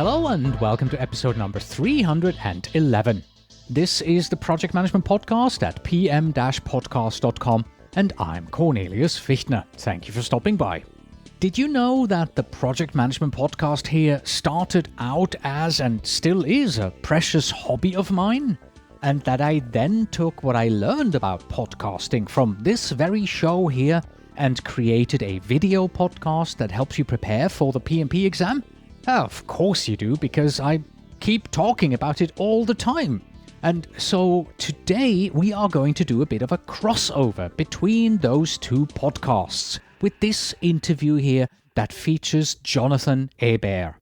Hello and welcome to episode number 311. This is the Project Management Podcast at pm-podcast.com, and I'm Cornelius Fichtner. Thank you for stopping by. Did you know that the Project Management Podcast here started out as and still is a precious hobby of mine? And that I then took what I learned about podcasting from this very show here and created a video podcast that helps you prepare for the PMP exam? Of course you do, because I keep talking about it all the time. And so today we are going to do a bit of a crossover between those two podcasts with this interview here that features Jonathan Hebert.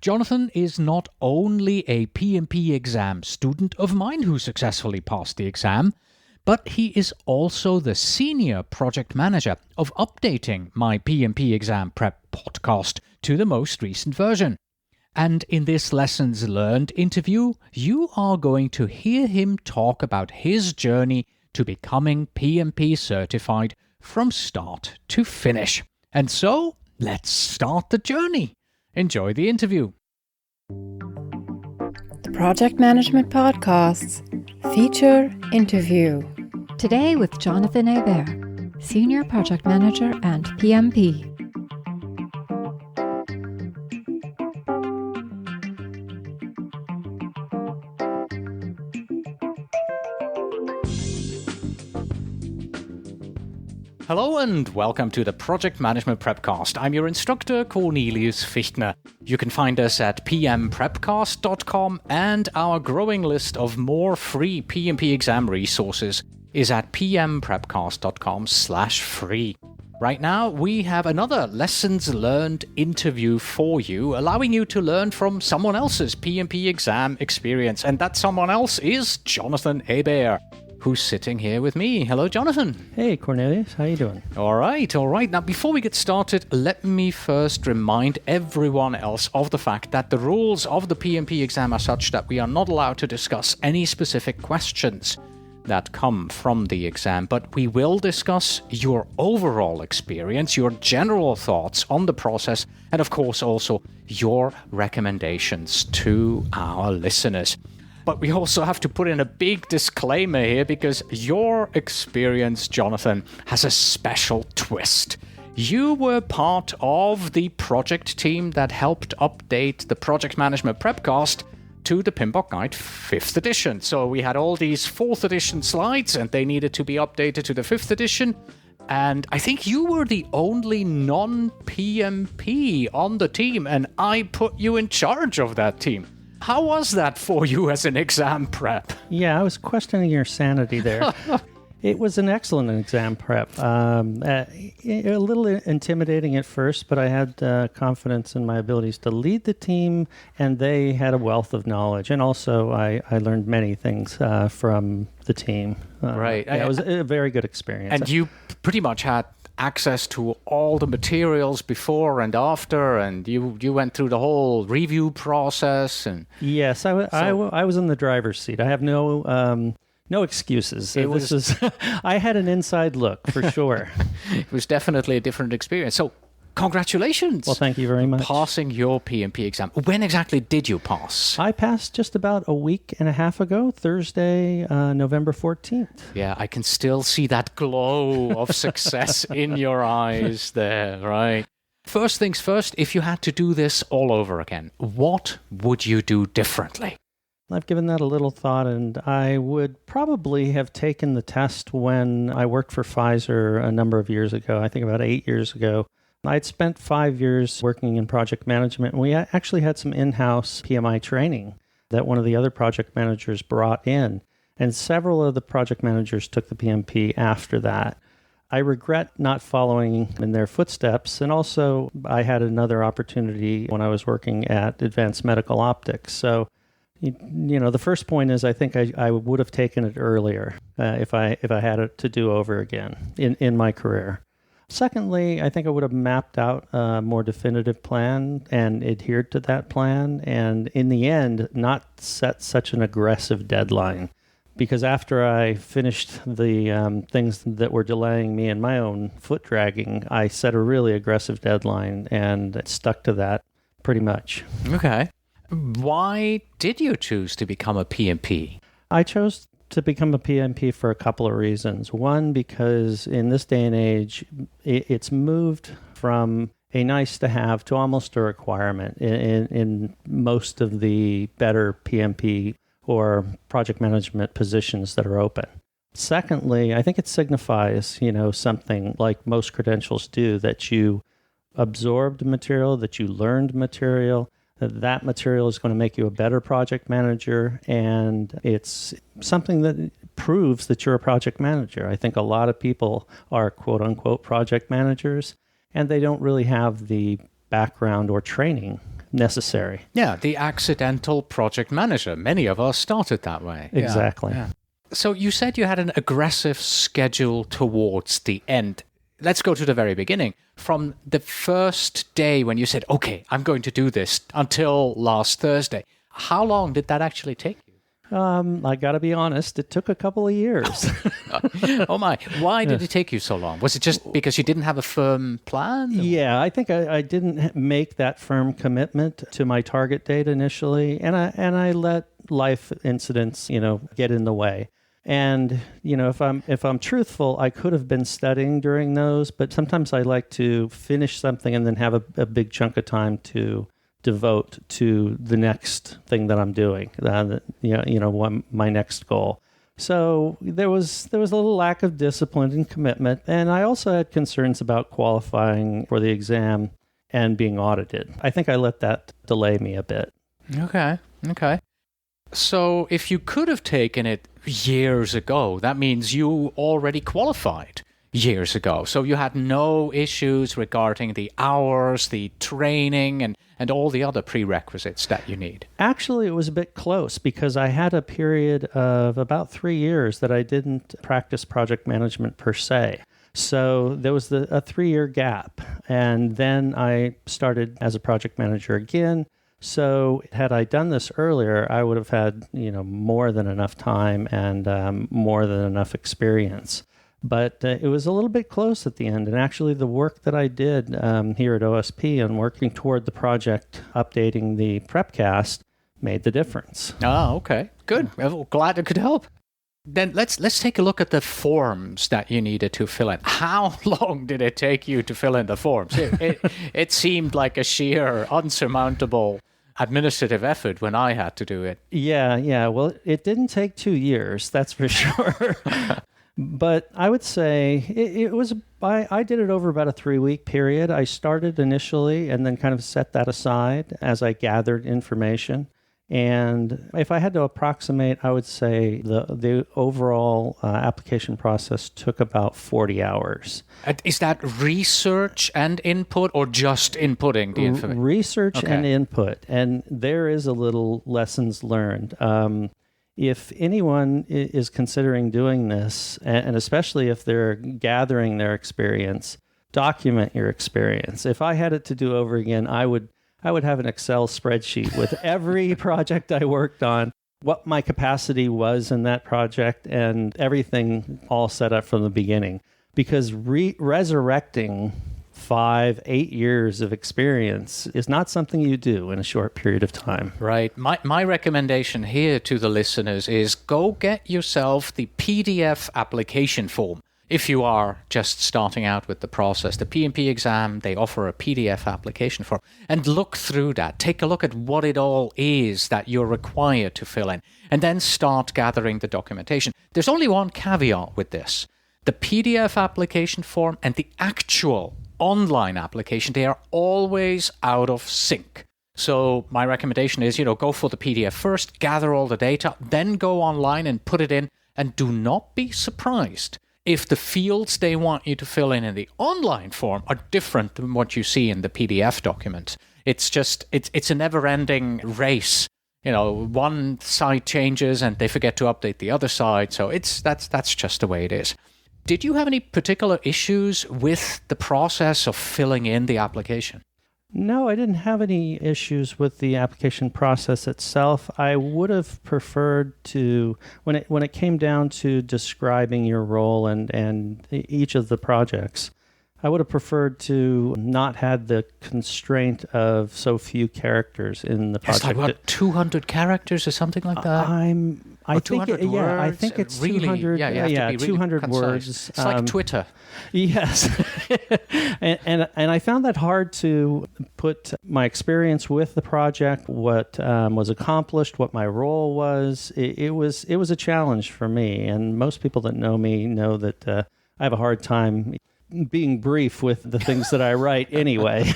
Jonathan is not only a PMP exam student of mine who successfully passed the exam, but he is also the senior project manager of updating my PMP exam prep podcast to the most recent version. And in this Lessons Learned interview, you are going to hear him talk about his journey to becoming PMP certified from start to finish. And so, let's start the journey. Enjoy the interview. The Project Management Podcast's feature interview. Today with Jonathan Hebert, Senior Project Manager and PMP. Hello and welcome to the Project Management Prepcast. I'm your instructor, Cornelius Fichtner. You can find us at pmprepcast.com, and our growing list of more free PMP exam resources is at pmprepcast.com/free. Right now, we have another Lessons Learned interview for you, allowing you to learn from someone else's PMP exam experience, and that someone else is Jonathan Hebert, who's sitting here with me. Hello, Jonathan. Hey, Cornelius. How you doing? All right. Now, before we get started, let me first remind everyone else of the fact that the rules of the PMP exam are such that we are not allowed to discuss any specific questions that come from the exam, but we will discuss your overall experience, your general thoughts on the process, and of course also your recommendations to our listeners. But we also have to put in a big disclaimer here because your experience, Jonathan, has a special twist. You were part of the project team that helped update the Project Management Prepcast to the PMBOK Guide 5th edition. So we had all these 4th edition slides and they needed to be updated to the 5th edition. And I think you were the only non-PMP on the team, and I put you in charge of that team. How was that for you as an exam prep? Yeah, I was questioning your sanity there. It was an excellent exam prep. A little intimidating at first, but I had confidence in my abilities to lead the team, and they had a wealth of knowledge. And also, I learned many things from the team. Right. Yeah, it was a very good experience. And you pretty much had access to all the materials before and after, and you went through the whole review process. And yes, I was in the driver's seat. I have no excuses. I had an inside look for sure. It was definitely a different experience. So, congratulations. Well, thank you very much. Passing your PMP exam. When exactly did you pass? I passed just about a week and a half ago, Thursday, November 14th. Yeah, I can still see that glow of success in your eyes there, right? First things first, if you had to do this all over again, what would you do differently? I've given that a little thought, and I would probably have taken the test when I worked for Pfizer a number of years ago, I think about 8 years ago. I'd spent 5 years working in project management, and we actually had some in-house PMI training that one of the other project managers brought in, and several of the project managers took the PMP after that. I regret not following in their footsteps, and also I had another opportunity when I was working at Advanced Medical Optics. So, you know, the first point is I think I would have taken it earlier if I had it to do over again in my career. Secondly, I think I would have mapped out a more definitive plan and adhered to that plan, and in the end, not set such an aggressive deadline. Because after I finished the things that were delaying me and my own foot dragging, I set a really aggressive deadline and stuck to that pretty much. Okay. Why did you choose to become a PMP? I chose to become a PMP for a couple of reasons. One, because in this day and age, it's moved from a nice to have to almost a requirement in most of the better PMP or project management positions that are open. Secondly, I think it signifies, something like most credentials do, that you absorbed material, that you learned material, that material is going to make you a better project manager, and it's something that proves that you're a project manager. I think a lot of people are quote-unquote project managers, and they don't really have the background or training necessary. Yeah, the accidental project manager. Many of us started that way. Exactly. Yeah. So you said you had an aggressive schedule towards the end. Let's go to the very beginning. From the first day when you said, okay, I'm going to do this, until last Thursday, how long did that actually take you? I got to be honest, it took a couple of years. Oh my, why did it take you so long? Was it just because you didn't have a firm plan? Yeah, I think I didn't make that firm commitment to my target date initially, and I let life incidents, get in the way. And, if I'm truthful, I could have been studying during those, but sometimes I like to finish something and then have a big chunk of time to devote to the next thing that I'm doing, my next goal. So there was a little lack of discipline and commitment, and I also had concerns about qualifying for the exam and being audited. I think I let that delay me a bit. Okay. So if you could have taken it years ago, that means you already qualified years ago. So you had no issues regarding the hours, the training, and all the other prerequisites that you need. Actually, it was a bit close because I had a period of about 3 years that I didn't practice project management per se. So there was a 3-year gap. And then I started as a project manager again. So had I done this earlier, I would have had, more than enough time and more than enough experience. But it was a little bit close at the end. And actually the work that I did here at OSP on working toward the project, updating the Prepcast, made the difference. Oh, okay. Good. I'm glad it could help. Then let's take a look at the forms that you needed to fill in. How long did it take you to fill in the forms? It seemed like a sheer, unsurmountable administrative effort when I had to do it. Yeah. Well, it didn't take 2 years, that's for sure. But I would say I did it over about a 3-week period. I started initially and then kind of set that aside as I gathered information. And if I had to approximate, I would say the overall application process took about 40 hours. Is that research and input or just inputting the information? Research and input. And there is a little lessons learned. If anyone is considering doing this, and especially if they're gathering their experience, document your experience. If I had it to do over again, I would have an Excel spreadsheet with every project I worked on, what my capacity was in that project, and everything all set up from the beginning. Because resurrecting 5-8 years of experience is not something you do in a short period of time. Right. My recommendation here to the listeners is go get yourself the PDF application form. If you are just starting out with the process, the PMP exam, they offer a PDF application form. And look through that. Take a look at what it all is that you're required to fill in. And then start gathering the documentation. There's only one caveat with this. The PDF application form and the actual online application, they are always out of sync. So my recommendation is, go for the PDF first, gather all the data, then go online and put it in. And do not be surprised if the fields they want you to fill in the online form are different than what you see in the PDF document. It's a never-ending race. One side changes and they forget to update the other side. So that's just the way it is. Did you have any particular issues with the process of filling in the application? No, I didn't have any issues with the application process itself. I would have preferred to, when it came down to describing your role and each of the projects, I would have preferred to not had the constraint of so few characters in the project. It's like, what, 200 characters or something like that? I think 200 words? yeah, I think it's really, 200. yeah, you have to be really 200 concise. words. It's like Twitter. Yes, and I found that hard to put my experience with the project, what was accomplished, what my role was. It was a challenge for me, and most people that know me know that I have a hard time being brief with the things that I write anyway.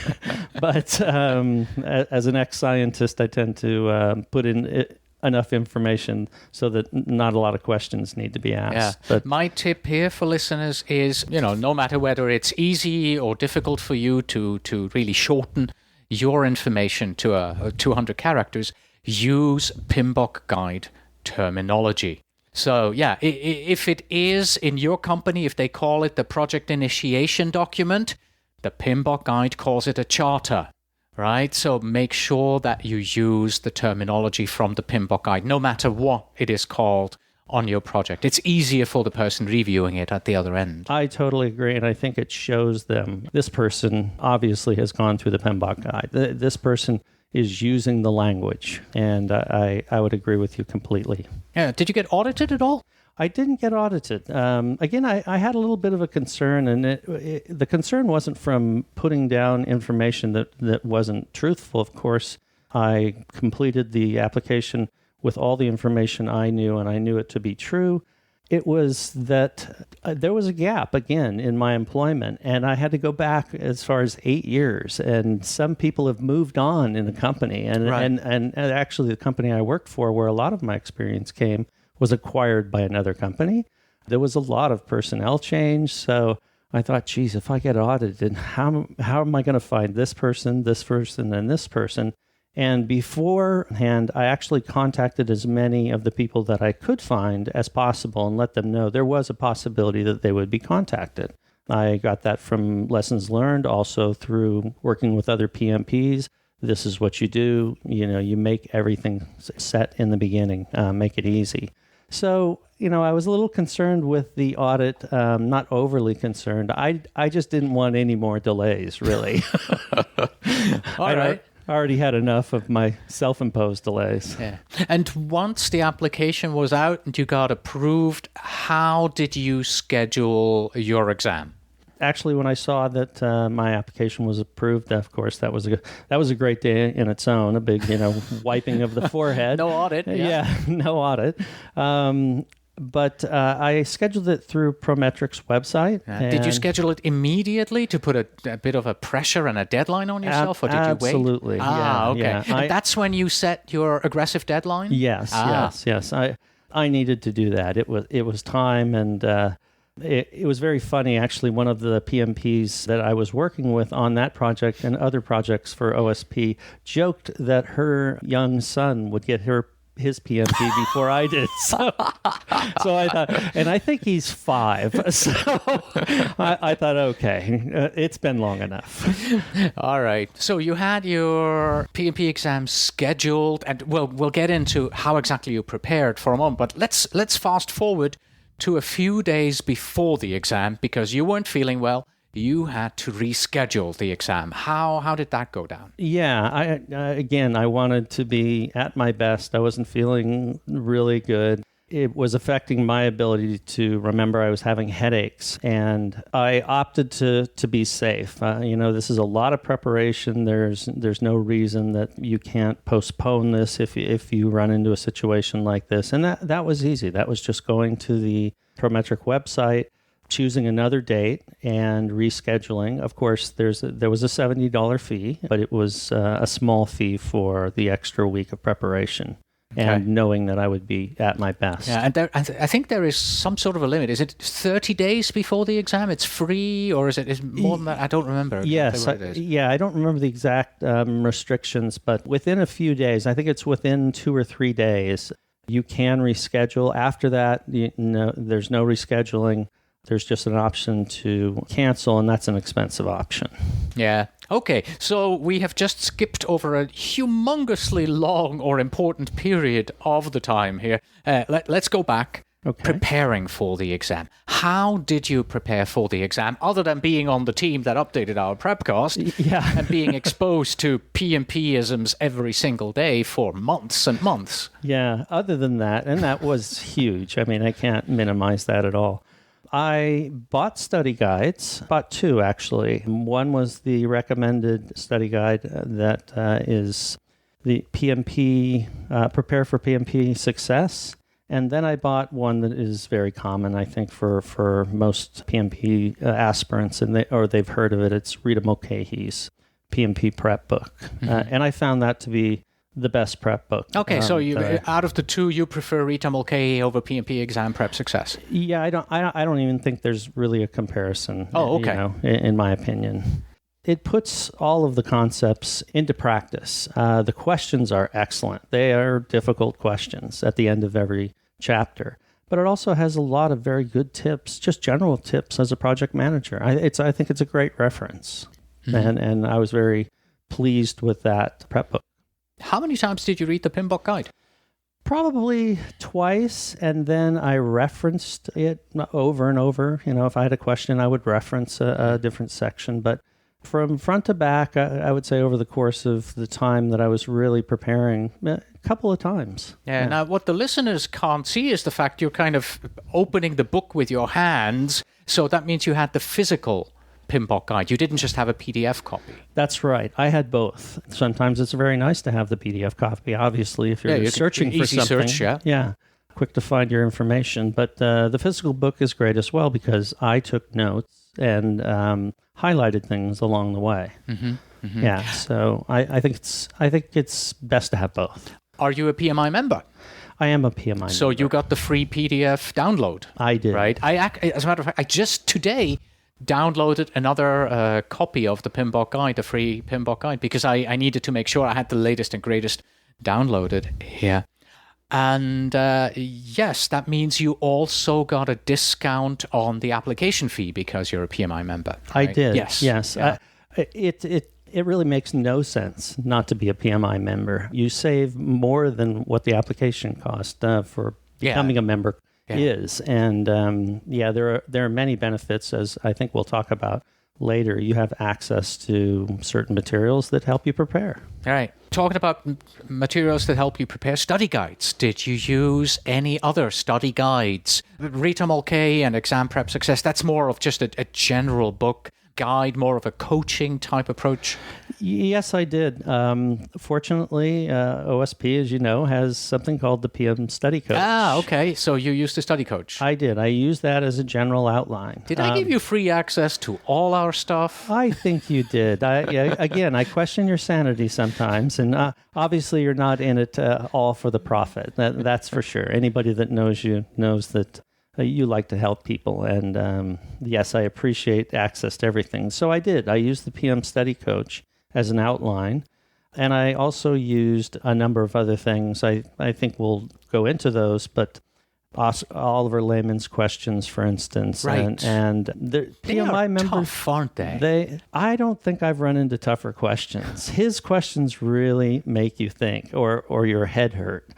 But as an ex-scientist, I tend to put in enough information so that not a lot of questions need to be asked. Yeah. But my tip here for listeners is, no matter whether it's easy or difficult for you to really shorten your information to 200 characters, use PMBOK guide terminology. So yeah, if it is in your company, if they call it the project initiation document, the PMBOK guide calls it a charter, right? So make sure that you use the terminology from the PMBOK guide, no matter what it is called on your project. It's easier for the person reviewing it at the other end. I totally agree, and I think it shows them this person obviously has gone through the PMBOK guide. This person is using the language, and I would agree with you completely. Yeah. Did you get audited at all? I didn't get audited. Again, I had a little bit of a concern, and the concern wasn't from putting down information that wasn't truthful. Of course, I completed the application with all the information I knew, and I knew it to be true. It was that there was a gap, again, in my employment, and I had to go back as far as 8 years, and some people have moved on in the company, and, Right. and actually the company I worked for, where a lot of my experience came, was acquired by another company. There was a lot of personnel change, so I thought, geez, if I get audited, how am I going to find this person, and this person? And beforehand, I actually contacted as many of the people that I could find as possible and let them know there was a possibility that they would be contacted. I got that from lessons learned, also through working with other PMPs. This is what you do. You make everything set in the beginning, make it easy. So, I was a little concerned with the audit, not overly concerned. I just didn't want any more delays, really. All right. I already had enough of my self-imposed delays. Yeah. And once the application was out and you got approved, how did you schedule your exam? Actually, when I saw that my application was approved, of course, that was a great day in its own. A big, wiping of the forehead. No audit. Yeah, no audit. But I scheduled it through Prometric's website. Did you schedule it immediately to put a bit of a pressure and a deadline on yourself, or did you wait? Absolutely. Ah, okay. Yeah. And that's when you set your aggressive deadline? Yes. I needed to do that. It was time, and it was very funny. Actually, one of the PMPs that I was working with on that project and other projects for OSP joked that her young son would get his PMP before I did. So I thought, and I think he's 5. So I thought, okay, it's been long enough. All right. So you had your PMP exam scheduled, and we'll get into how exactly you prepared for a moment. But let's fast forward to a few days before the exam, because you weren't feeling well. You had to reschedule the exam. How did that go down? Yeah, I wanted to be at my best. I wasn't feeling really good. It was affecting my ability to remember. I was having headaches, and I opted to be safe. This is a lot of preparation. There's no reason that you can't postpone this if you run into a situation like this. And that was easy. That was just going to the Prometric website, choosing another date, and rescheduling. Of course, there was a $70 fee, but it was a small fee for the extra week of preparation. Okay. And knowing that I would be at my best. Yeah, and I think there is some sort of a limit. Is it 30 days before the exam? It's free, or is it more than that? I don't remember. Yes, I don't remember the exact restrictions, but within a few days, I think it's within 2 or 3 days, you can reschedule. After that, there's no rescheduling. There's just an option to cancel, and that's an expensive option. Yeah. Okay, so we have just skipped over a humongously long or important period of the time here. Let's go back. preparing for the exam. How did you prepare for the exam, other than being on the team that updated our prepcast and being exposed to PMP-isms every single day for months and months? Yeah, other than that, and that was huge. I mean, I can't minimize that at all. I bought study guides, bought two actually. One was the recommended study guide that is the PMP, Prepare for PMP Success. And then I bought one that is very common, I think, for most PMP aspirants, and they've heard of it. It's Rita Mulcahy's PMP prep book. And I found that to be the best prep book. Okay, so out of the two, you prefer Rita Mulcahy over PMP Exam Prep Success? Yeah, I don't even think there's really a comparison. Oh, okay. In my opinion. It puts all of the concepts into practice. The questions are excellent. They are difficult questions at the end of every chapter. But it also has a lot of very good tips, just general tips as a project manager. I think it's a great reference. And I was very pleased with that prep book. How many times did you read the PMBOK guide? Probably twice, and then I referenced it over and over. If I had a question, I would reference a different section. But from front to back, I would say over the course of the time that I was really preparing, a couple of times. Yeah. Now, what the listeners can't see is the fact you're kind of opening the book with your hands. So that means you had the physical PMBOK guide. You didn't just have a PDF copy. That's right. I had both. Sometimes it's very nice to have the PDF copy, obviously, if you're searching for something. Search, yeah. Quick to find your information. But the physical book is great as well because I took notes and highlighted things along the way. Yeah, so I think it's best to have both. Are you a PMI member? I am a PMI member. So you got the free PDF download. I did. Right? As a matter of fact, I just today downloaded another copy of the PMBOK guide, the free PMBOK guide, because I needed to make sure I had the latest and greatest downloaded here. And yes, that means you also got a discount on the application fee because you're a PMI member. Right? I did. Yes. Yeah. It really makes no sense not to be a PMI member. You save more than what the application cost for becoming a member is. And there are many benefits, as I think we'll talk about later. You have access to certain materials that help you prepare. All right. Talking about materials that help you prepare, study guides. Did you use any other study guides? Rita Mulcahy and Exam Prep Success, that's more of just a general book guide, more of a coaching type approach? Yes, I did. Fortunately, OSP, as you know, has something called the PM Study Coach. Ah, okay. So you used the study coach. I did. I used that as a general outline. Did I give you free access to all our stuff? I think you did. Again, I question your sanity sometimes, and obviously you're not in it all for the profit. That's for sure. Anybody that knows you knows that you like to help people, and yes, I appreciate access to everything. So I did. I used the PM Study Coach as an outline, and I also used a number of other things. I think we'll go into those, but Oliver Lehman's questions, for instance, right? And the PMI members, tough, aren't they? I don't think I've run into tougher questions. His questions really make you think, or your head hurt.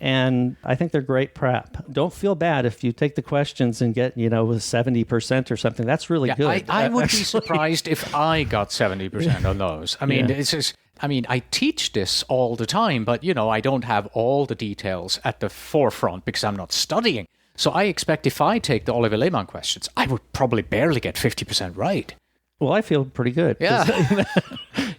And I think they're great prep. Don't feel bad if you take the questions and get, 70% or something. That's really good. I would be surprised if I got 70% on those. I mean, I teach this all the time, but, I don't have all the details at the forefront because I'm not studying. So I expect if I take the Oliver Lehmann questions, I would probably barely get 50% right. Well, I feel pretty good. Yeah.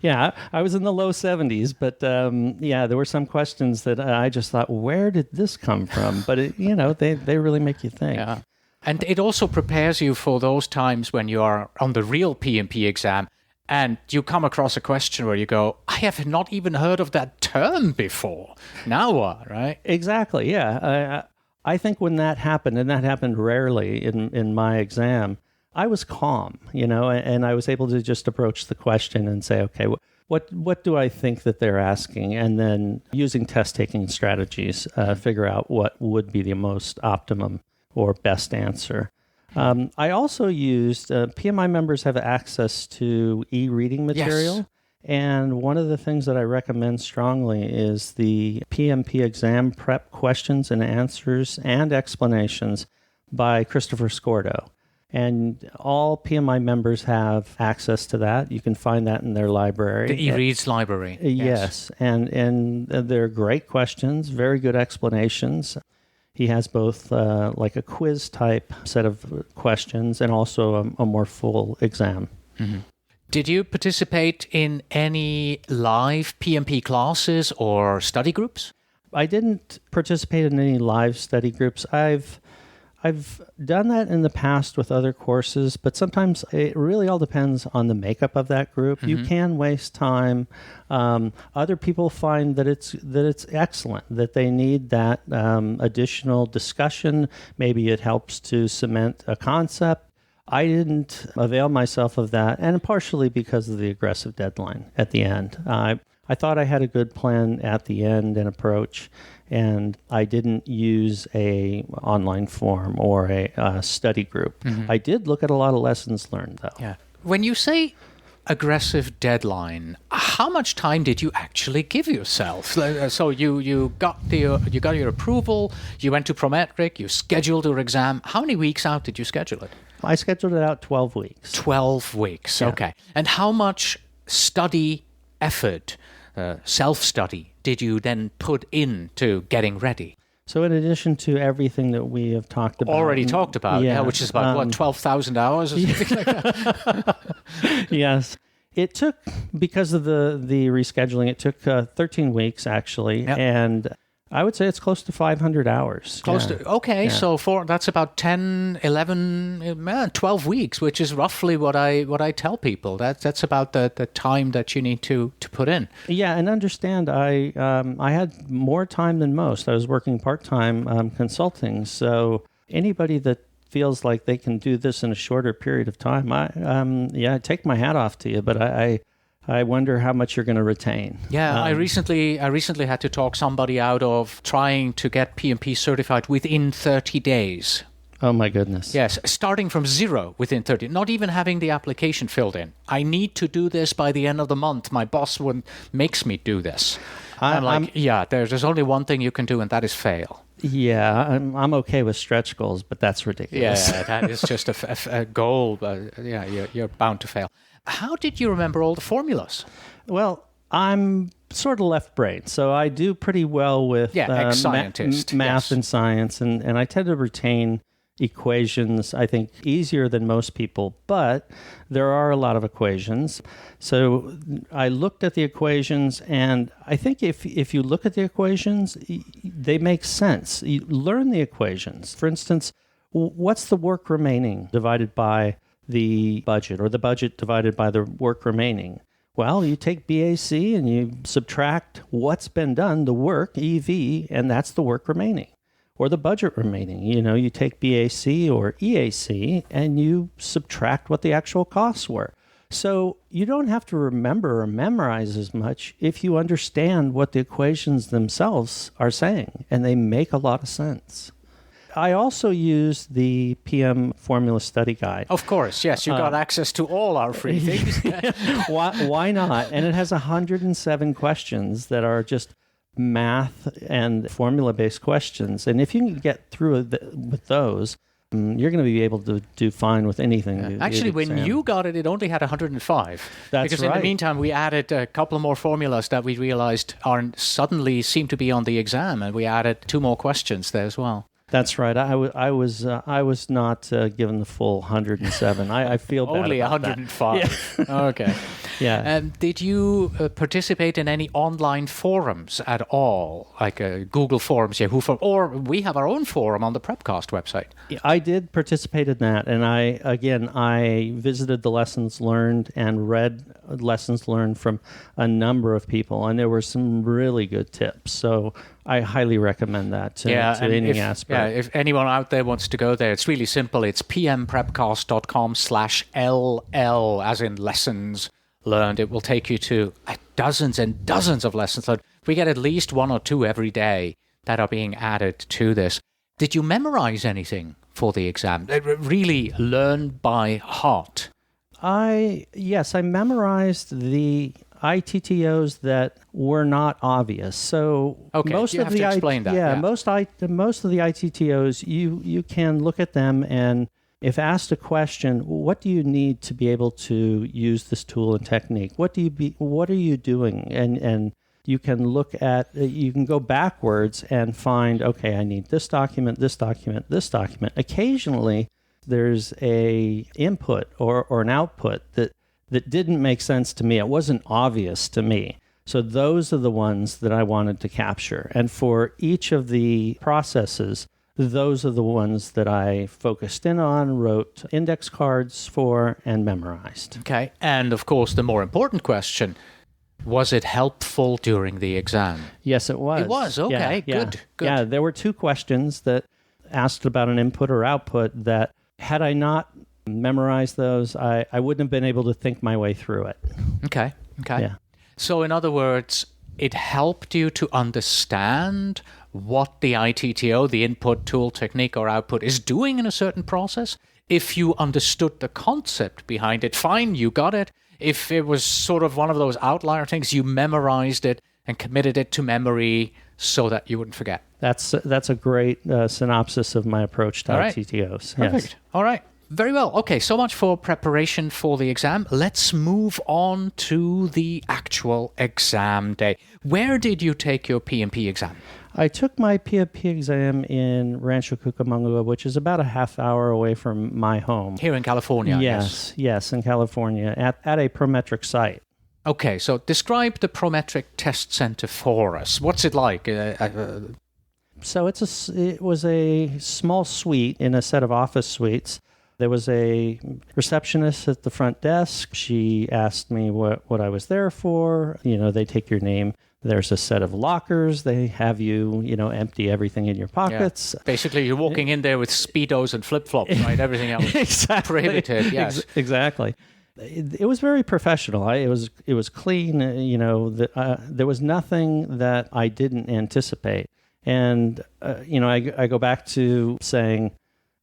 Yeah, I was in the low 70s, but there were some questions that I just thought, where did this come from? But, they really make you think. Yeah. And it also prepares you for those times when you are on the real PMP exam and you come across a question where you go, I have not even heard of that term before. Now what, right? Exactly, yeah. I think when that happened, and that happened rarely in my exam, I was calm, and I was able to just approach the question and say, okay, what do I think that they're asking? And then using test-taking strategies, figure out what would be the most optimum or best answer. I also used, PMI members have access to e-reading material. Yes. And one of the things that I recommend strongly is the PMP exam prep questions and answers and explanations by Christopher Scordo. And all PMI members have access to that. You can find that in their library. The eReads library. Yes. And they're great questions, very good explanations. He has both like a quiz type set of questions and also a more full exam. Mm-hmm. Did you participate in any live PMP classes or study groups? I didn't participate in any live study groups. I've done that in the past with other courses, but sometimes it really all depends on the makeup of that group. Mm-hmm. You can waste time. Other people find that it's excellent, that they need that additional discussion. Maybe it helps to cement a concept. I didn't avail myself of that, and partially because of the aggressive deadline at the end. I thought I had a good plan at the end and approach, and I didn't use a online forum or a study group. Mm-hmm. I did look at a lot of lessons learned, though. Yeah. When you say aggressive deadline, how much time did you actually give yourself? So you got your approval, you went to Prometric, you scheduled your exam. How many weeks out did you schedule it? I scheduled it out 12 weeks. 12 weeks, yeah. Okay. And how much study effort, self-study, did you then put into getting ready? So in addition to everything that we have talked about... Already talked about, yeah, which is about, 12,000 hours or something like that? Yes. It took, because of the rescheduling, it took 13 weeks, actually, yep. And I would say it's close to 500 hours. Okay, so that's about 10, 11, 12 weeks, which is roughly what I tell people. That's about the time that you need to put in. Yeah, and understand, I had more time than most. I was working part-time consulting, so anybody that feels like they can do this in a shorter period of time, I take my hat off to you, but I wonder how much you're going to retain. Yeah, I recently had to talk somebody out of trying to get PMP certified within 30 days. Oh my goodness. Yes, starting from zero within 30, not even having the application filled in. I need to do this by the end of the month. My boss makes me do this. I'm like, there's only one thing you can do, and that is fail. Yeah, I'm okay with stretch goals, but that's ridiculous. Yeah, that is just a goal. You're bound to fail. How did you remember all the formulas? Well, I'm sort of left brain, so I do pretty well with ex-scientist. Math and science, and I tend to retain equations, I think, easier than most people, but there are a lot of equations. So I looked at the equations, and I think if you look at the equations, they make sense. You learn the equations. For instance, what's the work remaining divided by the budget, or the budget divided by the work remaining? Well, you take BAC and you subtract what's been done, the work, EV, and that's the work remaining. Or the budget remaining. You take BAC or EAC and you subtract what the actual costs were. So you don't have to remember or memorize as much if you understand what the equations themselves are saying, and they make a lot of sense. I also use the PM Formula Study Guide. Of course, yes. You got access to all our free things. Why not? And it has 107 questions that are just math and formula-based questions. And if you can get through with those, you're going to be able to do fine with anything. Actually, when you got it, it only had 105. That's because right. In the meantime, we added a couple more formulas that we realized suddenly seem to be on the exam, and we added 2 more questions there as well. That's right. I was not given the full 107. I feel bad only about 105. That. Yeah. Okay. Yeah. Did you participate in any online forums at all, like Google Forums, Yahoo Forums, or we have our own forum on the Prepcast website? I did participate in that, and I visited the lessons learned and read lessons learned from a number of people, and there were some really good tips. So I highly recommend that to any aspect. Yeah, if anyone out there wants to go there, it's really simple. It's pmprepcast.com/LL, as in lessons learned. It will take you to dozens and dozens of lessons learned. We get at least 1 or 2 every day that are being added to this. Did you memorize anything for the exam? Really learn by heart? Yes, I memorized the ITTOs that were not obvious. So Okay, most you of have the to explain that. yeah, Yeah. most of the ITTOs, you can look at them, and if asked a question, what do you need to be able to use this tool and technique? What are you doing? And you can look at, you can go backwards and find, okay, I need this document, this document, this document. Occasionally, there's a input or an output that didn't make sense to me. It wasn't obvious to me. So those are the ones that I wanted to capture. And for each of the processes, those are the ones that I focused in on, wrote index cards for, and memorized. Okay. And of course, the more important question, was it helpful during the exam? Yes, it was. It was, okay, good. Yeah, there were 2 questions that asked about an input or output that had I not memorized those, I wouldn't have been able to think my way through it. Okay. Yeah. So in other words, it helped you to understand what the ITTO, the input tool technique or output, is doing in a certain process. If you understood the concept behind it, fine, you got it. If it was sort of one of those outlier things, you memorized it and committed it to memory so that you wouldn't forget. That's a great synopsis of my approach to All right. ITTOs. Perfect. Yes. All right. Very well. Okay, so much for preparation for the exam. Let's move on to the actual exam day. Where did you take your PMP exam? I took my PMP exam in Rancho Cucamonga, which is about a half hour away from my home. Here in California, Yes, in California, at a Prometric site. Okay, so describe the Prometric Test Center for us. What's it like? So it was a small suite in a set of office suites. There was a receptionist at the front desk. She asked me what I was there for. They take your name. There's a set of lockers. They have you, empty everything in your pockets. Yeah. Basically, you're walking in there with Speedos and flip-flops, right? Everything else Exactly. prohibited, yes. Exactly. It was very professional. It was clean. There was nothing that I didn't anticipate. And, I go back to saying,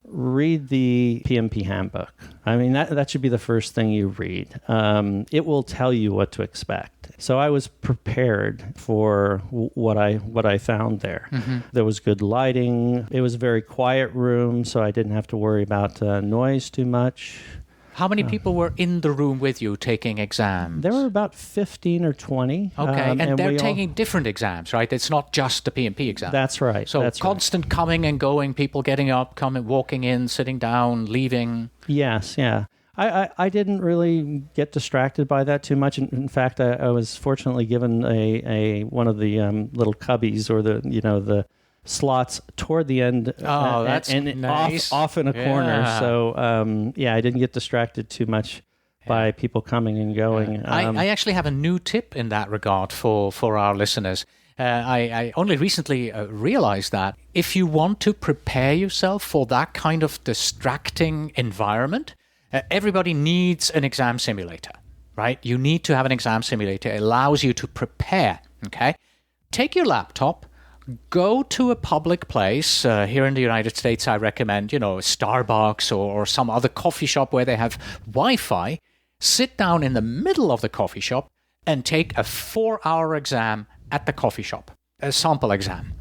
read the PMP handbook. I mean, that should be the first thing you read. It will tell you what to expect. So I was prepared for what I found there. Mm-hmm. There was good lighting. It was a very quiet room, so I didn't have to worry about noise too much. How many people were in the room with you taking exams? There were about 15 or 20. Okay, and they're taking different exams, right? It's not just the PMP exam. That's right. So constant coming and going, people getting up, coming, walking in, sitting down, leaving. Yes, yeah. I didn't really get distracted by that too much. In fact, I was fortunately given a one of the little cubbies or the slots toward the end. Oh, that's and nice. off in a corner. So I didn't get distracted too much by people coming and going. I actually have a new tip in that regard for our listeners. I only recently realized that if you want to prepare yourself for that kind of distracting environment, everybody needs an exam simulator, right? You need to have an exam simulator. It allows you to prepare, okay? Take your laptop, go to a public place. Here in the United States, I recommend, Starbucks or some other coffee shop where they have Wi-Fi. Sit down in the middle of the coffee shop and take a 4-hour exam at the coffee shop, a sample exam.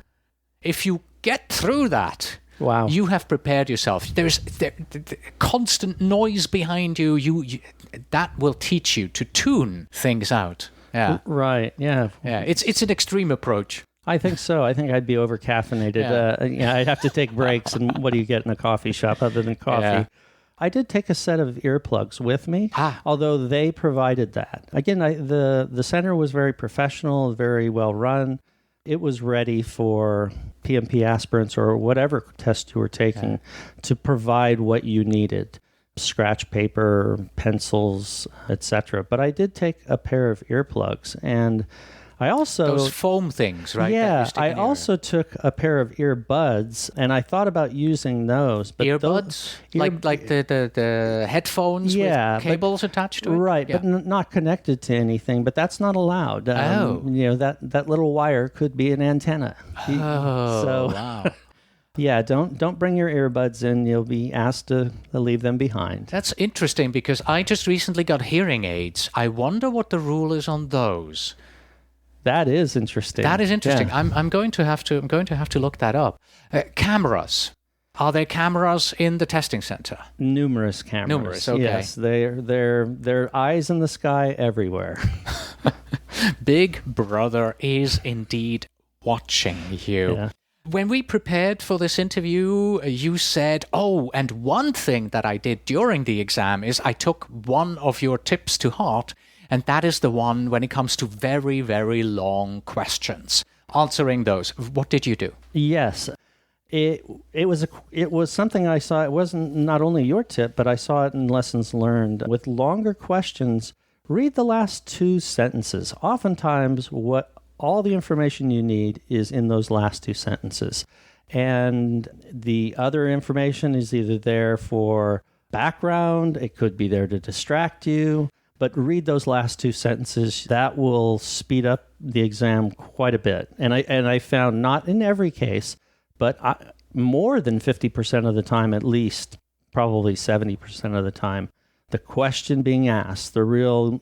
If you get through that, wow, you have prepared yourself. There's constant noise behind you. You that will teach you to tune things out. Yeah, right. Yeah, It's an extreme approach. I think so. I think I'd be over caffeinated. I'd have to take breaks. And what do you get in a coffee shop other than coffee? Yeah. I did take a set of earplugs with me, although they provided that. Again, the center was very professional, very well run. It was ready for PMP aspirants or whatever test you were taking to provide what you needed. Scratch paper, pencils, etc. But I did take a pair of earplugs, and I also... Those foam things, right? Yeah, I also took a pair of earbuds, and I thought about using those. But earbuds? Like the headphones with cables attached to it? Right, but not connected to anything, but that's not allowed. That little wire could be an antenna. Wow. Yeah, don't bring your earbuds in. You'll be asked to leave them behind. That's interesting because I just recently got hearing aids. I wonder what the rule is on those. That is interesting. That is interesting. Yeah. I'm going to have to look that up. Cameras. Are there cameras in the testing center? Numerous cameras. Numerous, okay. Yes, they're eyes in the sky everywhere. Big Brother is indeed watching you. Yeah. When we prepared for this interview, you said, oh, and one thing that I did during the exam is I took one of your tips to heart, and that is the one when it comes to very, very long questions. Answering those, what did you do? Yes. It was something I saw. It wasn't not only your tip, but I saw it in lessons learned. With longer questions, read the last two sentences. Oftentimes, what all the information you need is in those last two sentences. And the other information is either there for background, it could be there to distract you, but read those last two sentences. That will speed up the exam quite a bit. And I found not in every case, but more than 50% of the time, at least, probably 70% of the time, the question being asked, the real,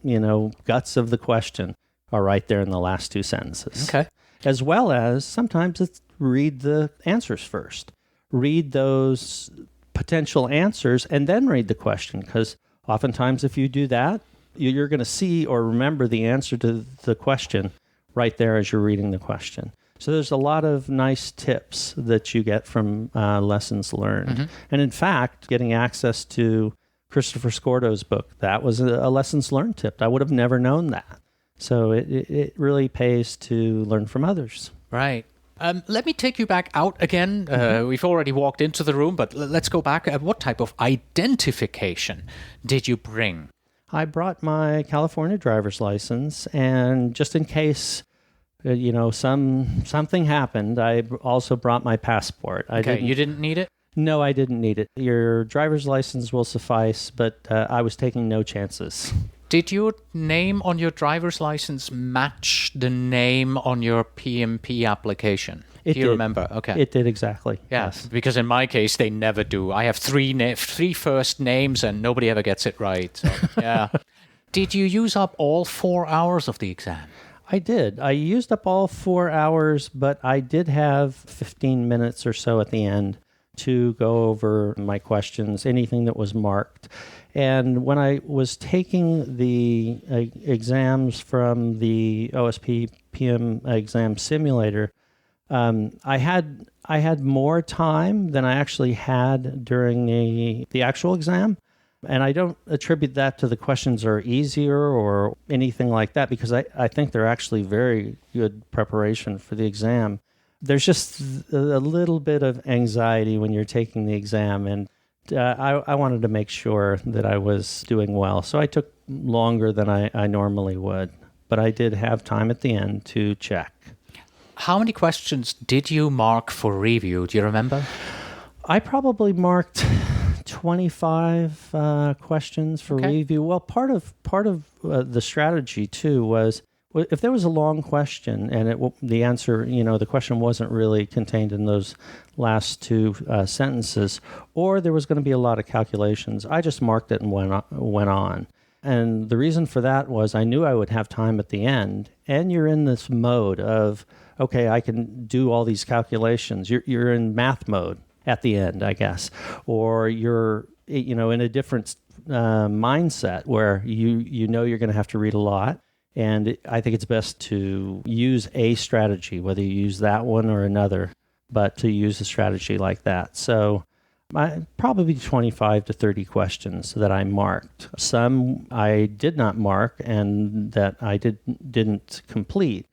guts of the question are right there in the last two sentences. Okay. As well as sometimes it's read the answers first. Read those potential answers and then read the question, because oftentimes if you do that, you're going to see or remember the answer to the question right there as you're reading the question. So there's a lot of nice tips that you get from lessons learned. Mm-hmm. And in fact, getting access to Christopher Scordo's book, that was a lessons learned tip. I would have never known that. So it really pays to learn from others. Right. Let me take you back out again. We've already walked into the room, but let's go back. What type of identification did you bring? I brought my California driver's license, and just in case, something happened, I also brought my passport. You didn't need it? No, I didn't need it. Your driver's license will suffice, but I was taking no chances. Did your name on your driver's license match the name on your PMP application? Do you remember? Okay. It did exactly. Yes, because in my case, they never do. I have three first names and nobody ever gets it right. So, yeah. Did you use up all 4 hours of the exam? I did. I used up all 4 hours, but I did have 15 minutes or so at the end to go over my questions, anything that was marked. And when I was taking the exams from the OSP PM exam simulator, I had more time than I actually had during the actual exam. And I don't attribute that to the questions are easier or anything like that, because I think they're actually very good preparation for the exam. There's just a little bit of anxiety when you're taking the exam, and I wanted to make sure that I was doing well. So I took longer than I normally would, but I did have time at the end to check. How many questions did you mark for review? Do you remember? I probably marked 25 questions for review. Well, part of the strategy too was, if there was a long question and the answer, the question wasn't really contained in those last two sentences, or there was going to be a lot of calculations, I just marked it and went on. And the reason for that was I knew I would have time at the end, and you're in this mode of, okay, I can do all these calculations. You're in math mode at the end, I guess, or you're in a different mindset where you know you're going to have to read a lot. And I think it's best to use a strategy, whether you use that one or another, but to use a strategy like that. So probably 25 to 30 questions that I marked. Some I did not mark and that I didn't complete.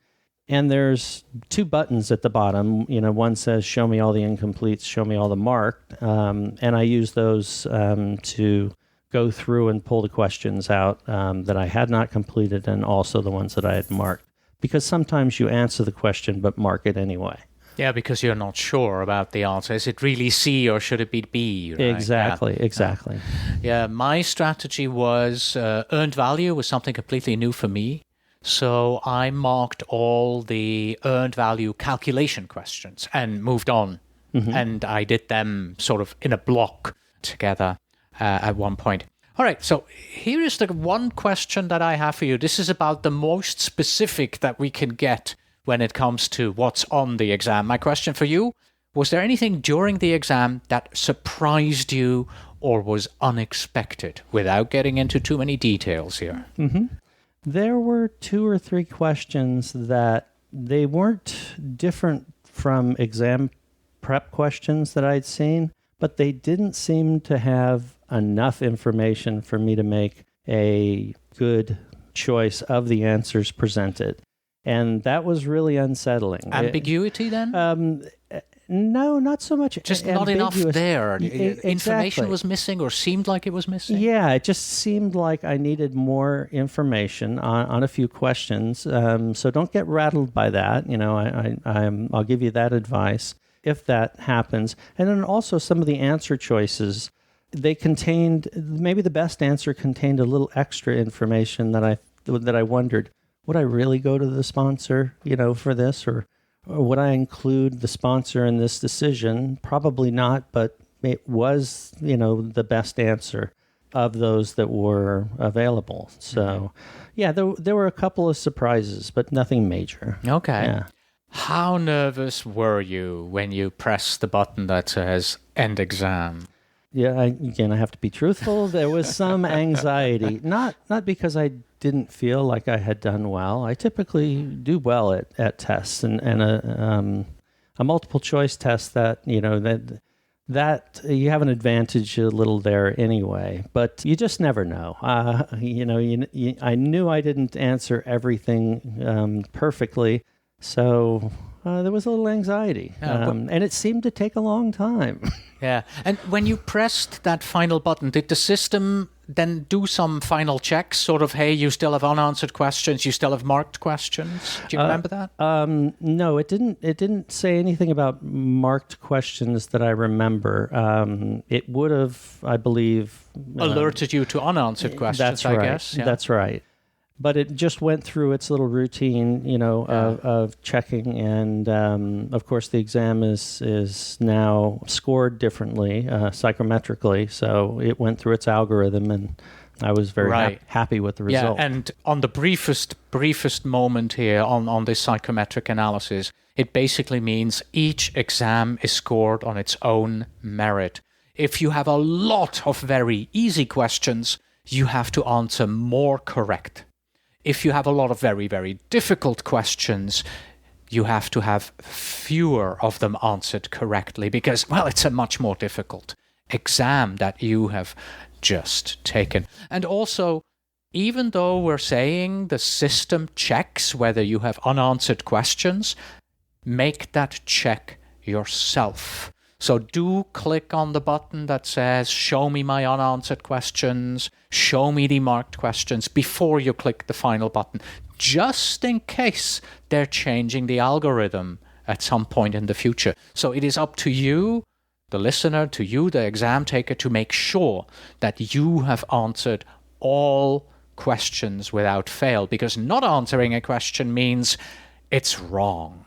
And there's two buttons at the bottom. One says, show me all the incompletes, show me all the marked. And I use those to go through and pull the questions out that I had not completed, and also the ones that I had marked. Because sometimes you answer the question but mark it anyway. Yeah, because you're not sure about the answer. Is it really C or should it be B? Right? Exactly. Yeah, my strategy was earned value was something completely new for me. So I marked all the earned value calculation questions and moved on and I did them sort of in a block together at one point. All right, so here is the one question that I have for you. This is about the most specific that we can get when it comes to what's on the exam. My question for you, was there anything during the exam that surprised you or was unexpected, without getting into too many details here? There were 2 or 3 questions that they weren't different from exam prep questions that I'd seen, but they didn't seem to have enough information for me to make a good choice of the answers presented. And that was really unsettling. Ambiguity then? No, not so much. Just not enough there. Information Exactly. was missing or seemed like it was missing? Yeah, it just seemed like I needed more information on a few questions. So don't get rattled by that. You know, I'll give you that advice if that happens. And then also some of the answer choices, they contained, maybe the best answer contained a little extra information that I wondered, would I really go to the sponsor, for this, or would I include the sponsor in this decision? Probably not, but it was, the best answer of those that were available. So, yeah, there were a couple of surprises, but nothing major. Okay. Yeah. How nervous were you when you pressed the button that says end exam? Yeah, I have to be truthful. There was some anxiety, not because I didn't feel like I had done well. I typically do well at tests, and a multiple choice test that you have an advantage a little there anyway. But you just never know. I knew I didn't answer everything perfectly, so there was a little anxiety, and it seemed to take a long time. Yeah. And when you pressed that final button, did the system then do some final checks? Sort of, hey, you still have unanswered questions, you still have marked questions? Do you remember that? No, it didn't. It didn't say anything about marked questions that I remember. It would have, I believe, alerted you to unanswered questions, that's I right. guess. Yeah. That's right. But it just went through its little routine, of checking. And, of course, the exam is now scored differently, psychometrically. So it went through its algorithm, and I was very happy with the result. Yeah, and on the briefest moment here on this psychometric analysis, it basically means each exam is scored on its own merit. If you have a lot of very easy questions, you have to answer more correct. If you have a lot of very, very difficult questions, you have to have fewer of them answered correctly because, well, it's a much more difficult exam that you have just taken. And also, even though we're saying the system checks whether you have unanswered questions, make that check yourself. So do click on the button that says, show me my unanswered questions, show me the marked questions before you click the final button, just in case they're changing the algorithm at some point in the future. So it is up to you, the listener, to you, the exam taker, to make sure that you have answered all questions without fail, because not answering a question means it's wrong.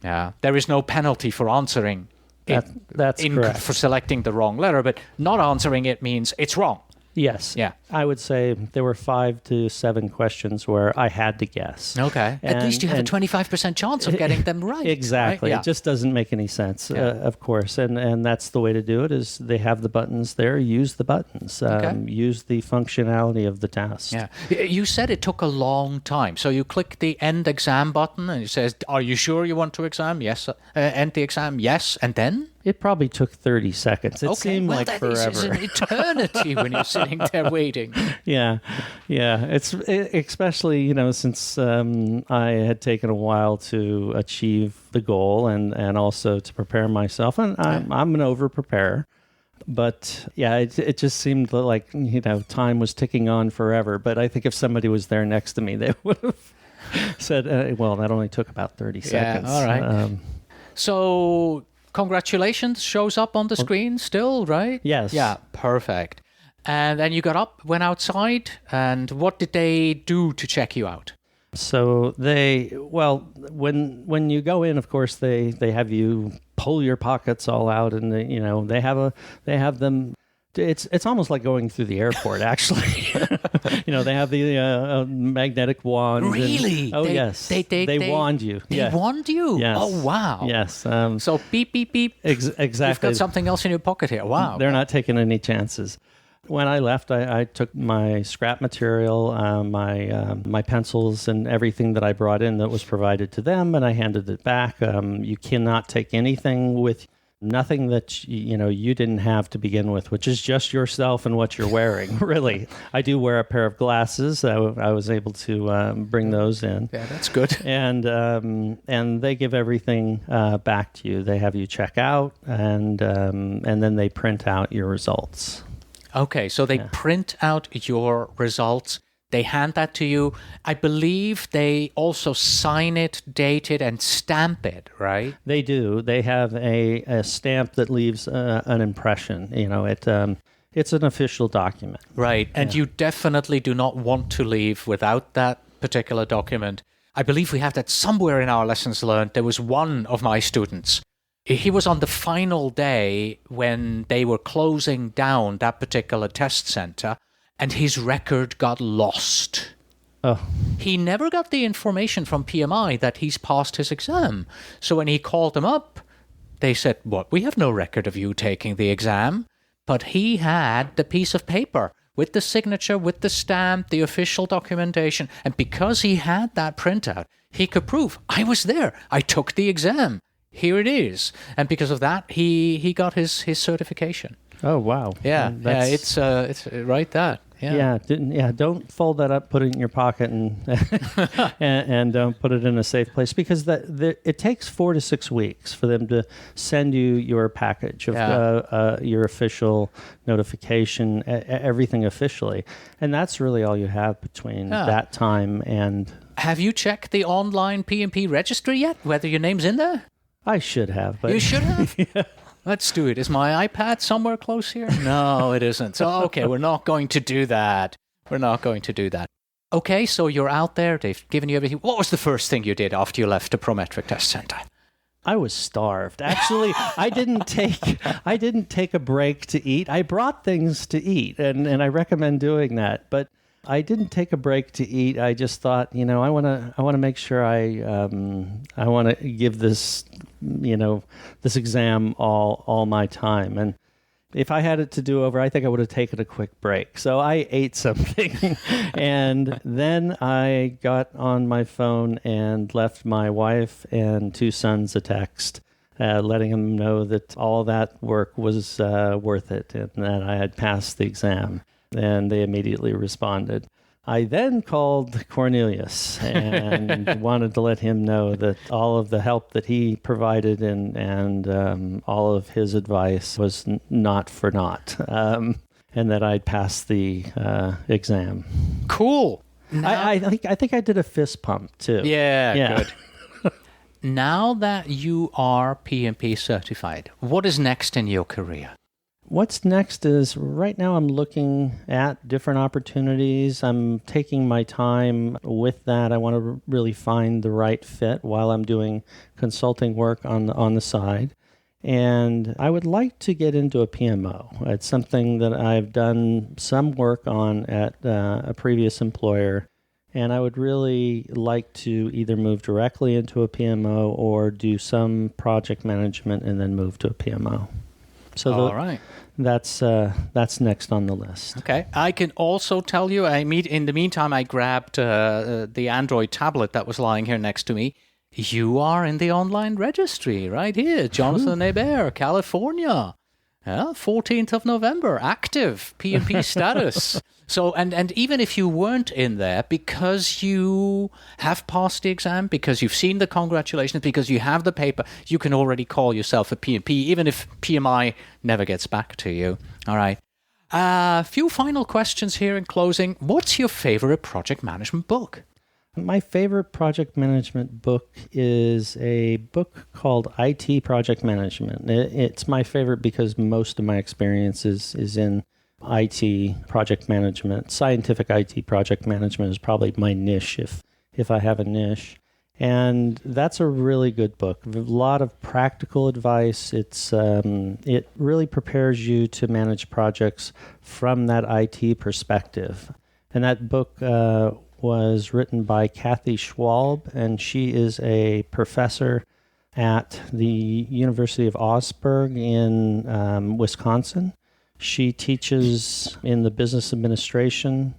Yeah, there is no penalty for answering That's correct. For selecting the wrong letter, but not answering it means it's wrong. Yes. Yeah. I would say there were 5 to 7 questions where I had to guess. Okay. At least you have a 25% chance of getting them right. Exactly. Right? Yeah. It just doesn't make any sense, of course. And that's the way to do it is they have the buttons there. Use the buttons. Use the functionality of the test. Yeah. You said it took a long time. So you click the end exam button and it says, are you sure you want to exam? Yes. End the exam? Yes. And then? It probably took 30 seconds. It seemed like that forever. Is an eternity when you're sitting there waiting. Yeah. It's especially, since I had taken a while to achieve the goal and also to prepare myself. And I'm an over-preparer. But yeah, it just seemed like, time was ticking on forever. But I think if somebody was there next to me, they would have said, well, that only took about 30 seconds. All right. So... congratulations shows up on the screen still, right? Yes. Yeah, perfect. And then you got up, went outside, and what did they do to check you out? So when you go in, of course, they have you pull your pockets all out, and they have them. It's almost like going through the airport, actually. They have the magnetic wand. Really? Yes. They wand you. They wand you? Yes. Oh, wow. Yes. So beep, beep, beep. Exactly. You've got something else in your pocket here. Wow. They're not taking any chances. When I left, I took my scrap material, my pencils, and everything that I brought in that was provided to them, and I handed it back. You cannot take anything with nothing that you didn't have to begin with, which is just yourself and what you're wearing. Really, I do wear a pair of glasses. I was able to bring those in. Yeah, that's good. And they give everything back to you. They have you check out, and then they print out your results. Okay, so they print out your results. They hand that to you. I believe they also sign it, date it, and stamp it, right? They do. They have a stamp that leaves an impression. It's an official document. Right, and you definitely do not want to leave without that particular document. I believe we have that somewhere in our lessons learned. There was one of my students. He was on the final day when they were closing down that particular test center, and his record got lost. Oh. He never got the information from PMI that he's passed his exam. So when he called them up, they said, "What? We have no record of you taking the exam." But he had the piece of paper with the signature, with the stamp, the official documentation. And because he had that printout, he could prove, I was there. I took the exam. Here it is. And because of that, he got his certification. Oh, wow. Yeah, it's right that. Yeah. Don't fold that up, put it in your pocket, and and don't put it in a safe place, because it takes 4 to 6 weeks for them to send you your package of your official notification, everything officially, and that's really all you have between that time and. Have you checked the online PMP registry yet? Whether your name's in there? I should have, but you should have. Yeah. Let's do it. Is my iPad somewhere close here? No, it isn't. So, okay, we're not going to do that. Okay, so you're out there. They've given you everything. What was the first thing you did after you left the Prometric Test Center? I was starved. Actually, I didn't take a break to eat. I brought things to eat, and I recommend doing that. But I didn't take a break to eat. I just thought, I want to make sure I want to give this, this exam all my time. And if I had it to do over, I think I would have taken a quick break. So I ate something, and then I got on my phone and left my wife and 2 sons a text, letting them know that all that work was worth it and that I had passed the exam. And they immediately responded. I then called Cornelius and wanted to let him know that all of the help that he provided and all of his advice was not for naught, and that I'd passed the exam. Cool. I think I did a fist pump too. Yeah. Good. Now that you are PMP certified, what is next in your career? What's next is, right now I'm looking at different opportunities. I'm taking my time with that. I want to really find the right fit while I'm doing consulting work on the side. And I would like to get into a PMO. It's something that I've done some work on at a previous employer. And I would really like to either move directly into a PMO or do some project management and then move to a PMO. So all right. That's next on the list. Okay. I can also tell you, in the meantime, I grabbed the Android tablet that was lying here next to me. You are in the online registry right here. Jonathan Hebert, California. 14th of November, active PMP status. So, and even if you weren't in there, because you have passed the exam, because you've seen the congratulations, because you have the paper, you can already call yourself a PMP, even if PMI never gets back to you. All right. A few final questions here in closing. What's your favorite project management book? My favorite project management book is a book called IT Project Management. It's my favorite because most of my experience is in IT project management. Scientific IT project management is probably my niche, if I have a niche. And that's a really good book. A lot of practical advice. It really prepares you to manage projects from that IT perspective. And that book was written by Kathy Schwalb, and she is a professor at the University of Augsburg in Wisconsin. She teaches in the business administration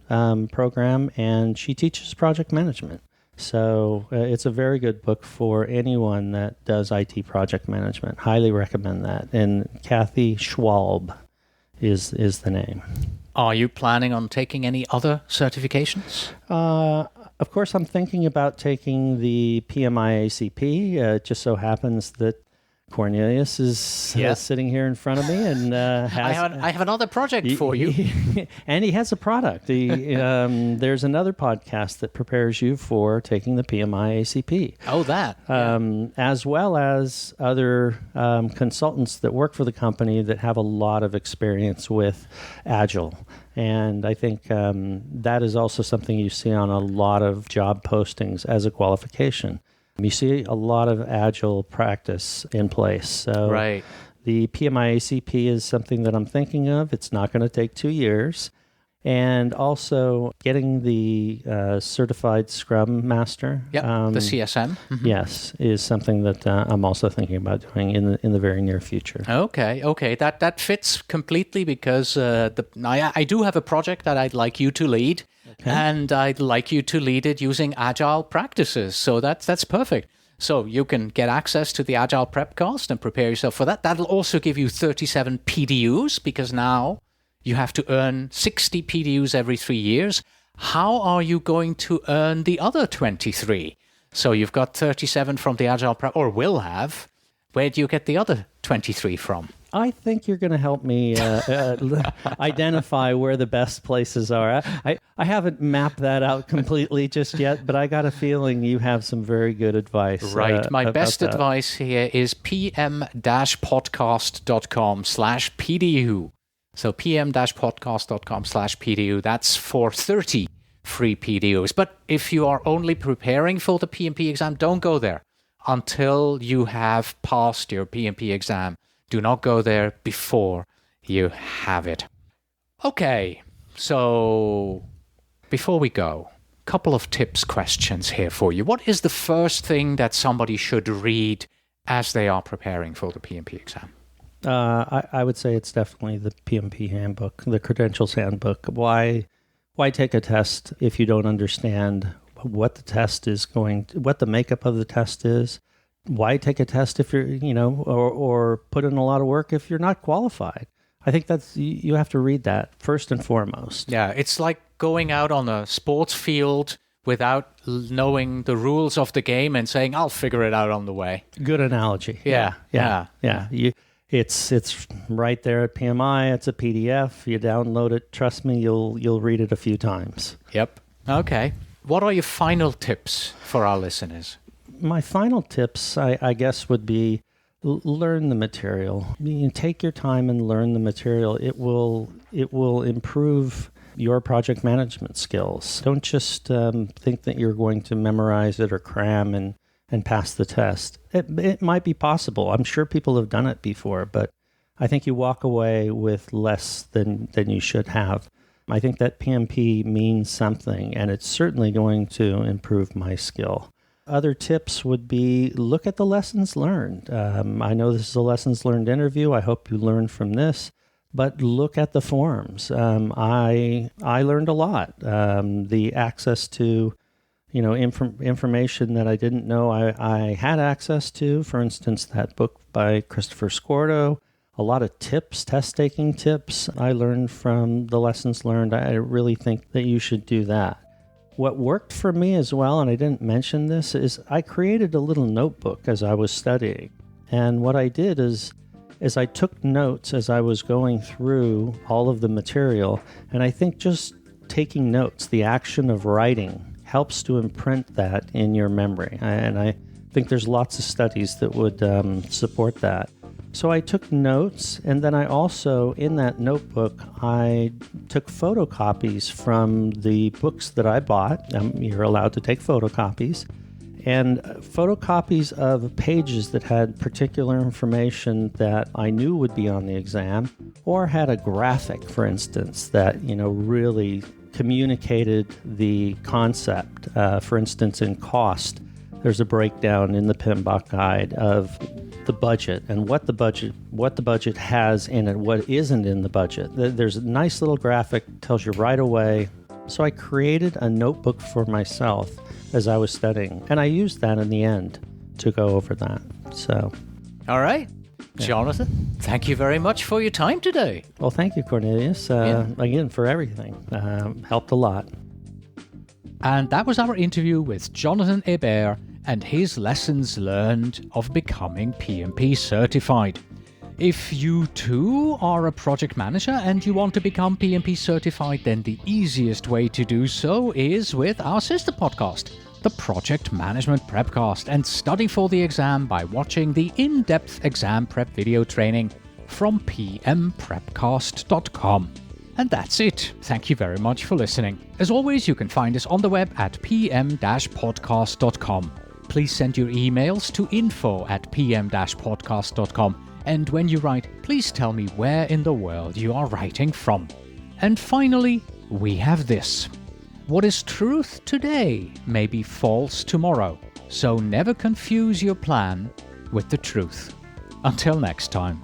program, and she teaches project management. So it's a very good book for anyone that does IT project management. Highly recommend that. And Kathy Schwalb is the name. Are you planning on taking any other certifications? Of course, I'm thinking about taking the PMI-ACP. It just so happens that Cornelius is sitting here in front of me, and I have another project for you. And he has a product. There's another podcast that prepares you for taking the PMI-ACP. Oh, that. As well as other consultants that work for the company that have a lot of experience with Agile. And I think that is also something you see on a lot of job postings as a qualification. You see a lot of Agile practice in place. So right. The PMI-ACP is something that I'm thinking of. It's not going to take 2 years. And also getting the certified Scrum Master. Yep, the CSM. Mm-hmm. Yes, is something that I'm also thinking about doing in the very near future. Okay. That fits completely because I do have a project that I'd like you to lead. Okay. And I'd like you to lead it using Agile practices. So that's perfect. So you can get access to the Agile Prepcast and prepare yourself for that. That'll also give you 37 PDUs because now you have to earn 60 PDUs every 3 years. How are you going to earn the other 23? So you've got 37 from the Agile Prep, or will have. Where do you get the other 23 from? I think you're going to help me identify where the best places are. I haven't mapped that out completely just yet, but I got a feeling you have some very good advice. Right. My best advice here is pm-podcast.com/PDU. So pm-podcast.com/PDU. That's for 30 free PDUs. But if you are only preparing for the PMP exam, don't go there until you have passed your PMP exam. Do not go there before you have it. Okay, so before we go, a couple of tips questions here for you. What is the first thing that somebody should read as they are preparing for the PMP exam? I would say it's definitely the PMP handbook, the credentials handbook. Why take a test if you don't understand what the test is what the makeup of the test is? Why take a test if you're, or put in a lot of work if you're not qualified? I think you have to read that first and foremost. Yeah, it's like going out on a sports field without knowing the rules of the game and saying, I'll figure it out on the way. Good analogy. Yeah. It's right there at PMI. It's a PDF. You download it. Trust me, you'll read it a few times. Yep. Okay. What are your final tips for our listeners? My final tips, I guess, would be learn the material. Take your time and learn the material. It will improve your project management skills. Don't just think that you're going to memorize it or cram and pass the test. It might be possible. I'm sure people have done it before, but I think you walk away with less than you should have. I think that PMP means something, and it's certainly going to improve my skill. Other tips would be look at the lessons learned. I know this is a lessons learned interview. I hope you learned from this, but look at the forums. I learned a lot. The access to information that I didn't know I had access to. For instance, that book by Christopher Scordo. A lot of tips, test-taking tips I learned from the lessons learned. I really think that you should do that. What worked for me as well, and I didn't mention this, is I created a little notebook as I was studying. And what I did is I took notes as I was going through all of the material. And I think just taking notes, the action of writing, helps to imprint that in your memory. And I think there's lots of studies that would support that. So I took notes, and then I also, in that notebook, I took photocopies from the books that I bought. You're allowed to take photocopies. And photocopies of pages that had particular information that I knew would be on the exam, or had a graphic, for instance, that, really communicated the concept. For instance, in cost, there's a breakdown in the PMBOK guide of the budget and what the budget has in it, what isn't in the budget. There's a nice little graphic, tells you right away. So I created a notebook for myself as I was studying, and I used that in the end to go over that. So, all right. Jonathan, thank you very much for your time today. Well, thank you, Cornelius, again, for everything. Helped a lot. And that was our interview with Jonathan Hebert and his lessons learned of becoming PMP certified. If you too are a project manager and you want to become PMP certified, then the easiest way to do so is with our sister podcast, the Project Management Prepcast, and study for the exam by watching the in-depth exam prep video training from pmprepcast.com. And that's it. Thank you very much for listening. As always, you can find us on the web at pm-podcast.com. Please send your emails to info@pm-podcast.com. And when you write, please tell me where in the world you are writing from. And finally, we have this. What is truth today may be false tomorrow, so never confuse your plan with the truth. Until next time.